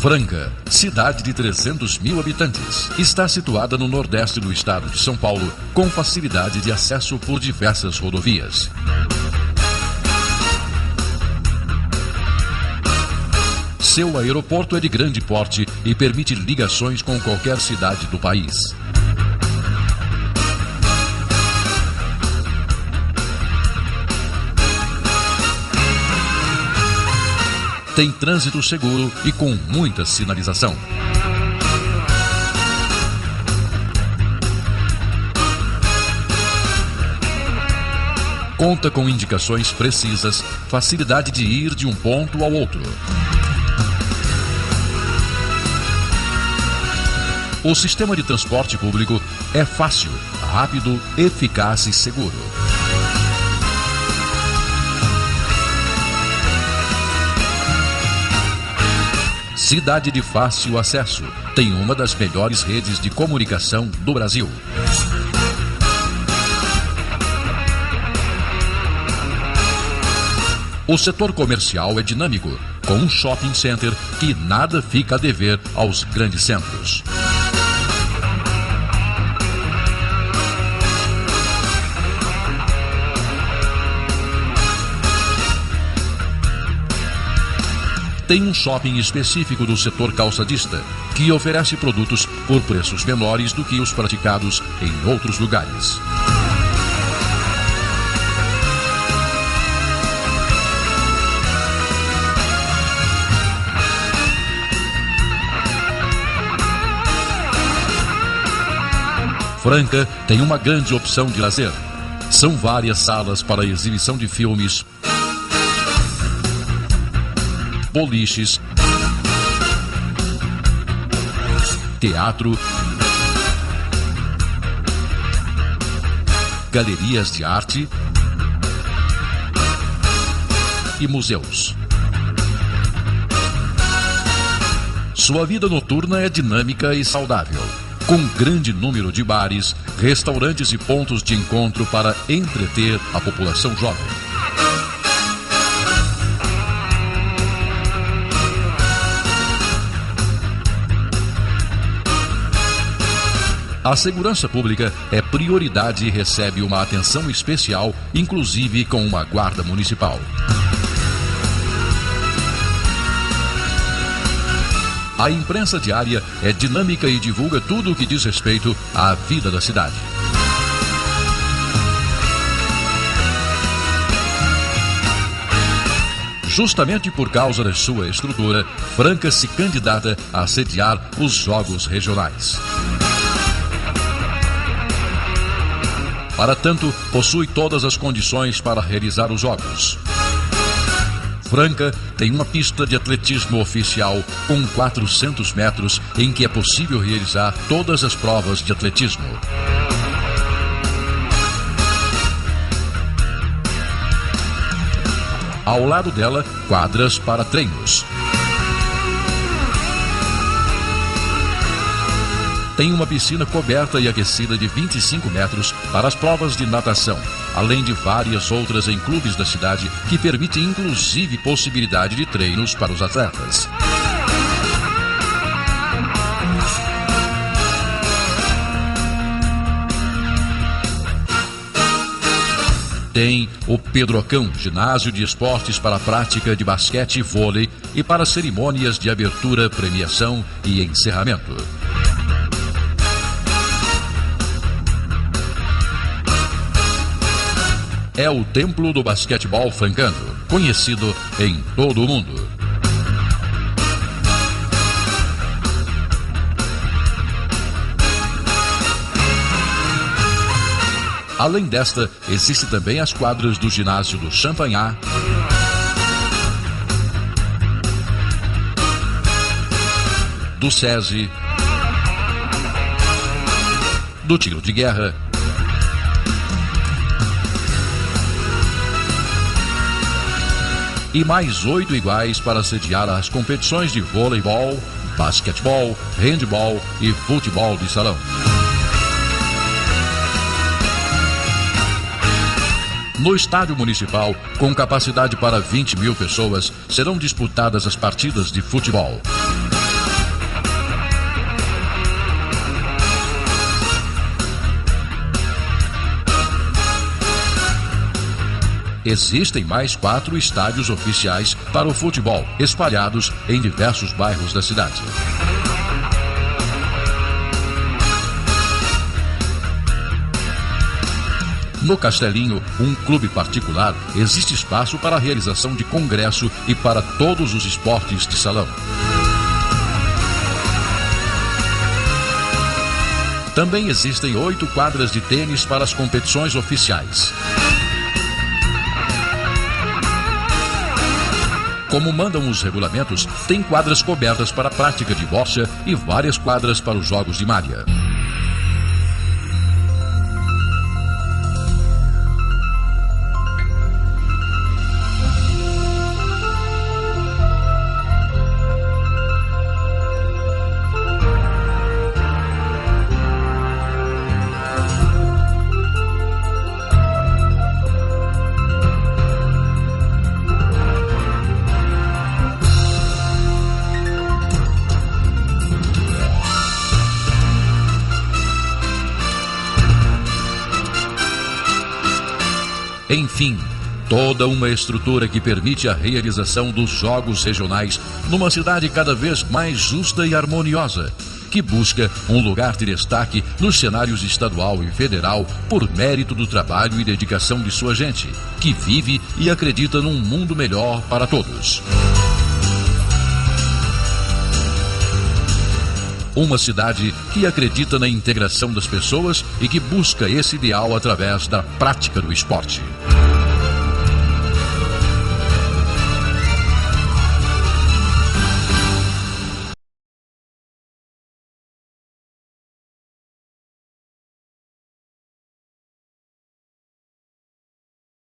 Franca, cidade de 300 mil habitantes, está situada no nordeste do estado de São Paulo, com facilidade de acesso por diversas rodovias. Seu aeroporto é de grande porte e permite ligações com qualquer cidade do país. Tem trânsito seguro e com muita sinalização. Conta com indicações precisas, facilidade de ir de um ponto ao outro. O sistema de transporte público é fácil, rápido, eficaz e seguro. Cidade de fácil acesso, tem uma das melhores redes de comunicação do Brasil. O setor comercial é dinâmico, com um shopping center que nada fica a dever aos grandes centros. Tem um shopping específico do setor calçadista, que oferece produtos por preços menores do que os praticados em outros lugares. Franca tem uma grande opção de lazer. São várias salas para exibição de filmes, boliches, teatro, galerias de arte e museus. Sua vida noturna é dinâmica e saudável, com grande número de bares, restaurantes e pontos de encontro para entreter a população jovem. A segurança pública é prioridade e recebe uma atenção especial, inclusive com uma guarda municipal. A imprensa diária é dinâmica e divulga tudo o que diz respeito à vida da cidade. Justamente por causa da sua estrutura, Franca se candidata a sediar os Jogos Regionais. Para tanto, possui todas as condições para realizar os Jogos. Franca tem uma pista de atletismo oficial com 400 metros em que é possível realizar todas as provas de atletismo. Ao lado dela, quadras para treinos. Tem uma piscina coberta e aquecida de 25 metros para as provas de natação, além de várias outras em clubes da cidade que permitem inclusive possibilidade de treinos para os atletas. Tem o Pedrocão, ginásio de esportes para a prática de basquete e vôlei e para cerimônias de abertura, premiação e encerramento. É o Templo do Basquetebol Francano, conhecido em todo o mundo. Além desta, existem também as quadras do ginásio do Champanhar, do SESI, do Tiro de Guerra, e mais 8 iguais para sediar as competições de voleibol, basquetebol, handebol e futebol de salão. No estádio municipal, com capacidade para 20 mil pessoas, serão disputadas as partidas de futebol. existem mais 4 estádios oficiais para o futebol, espalhados em diversos bairros da cidade. No Castelinho, um clube particular, existe espaço para a realização de congresso e para todos os esportes de salão. Também existem 8 quadras de tênis para as competições oficiais. Como mandam os regulamentos, tem quadras cobertas para a prática de bocha e várias quadras para os jogos de malha. Enfim, toda uma estrutura que permite a realização dos jogos regionais numa cidade cada vez mais justa e harmoniosa, que busca um lugar de destaque nos cenários estadual e federal por mérito do trabalho e dedicação de sua gente, que vive e acredita num mundo melhor para todos. Uma cidade que acredita na integração das pessoas e que busca esse ideal através da prática do esporte.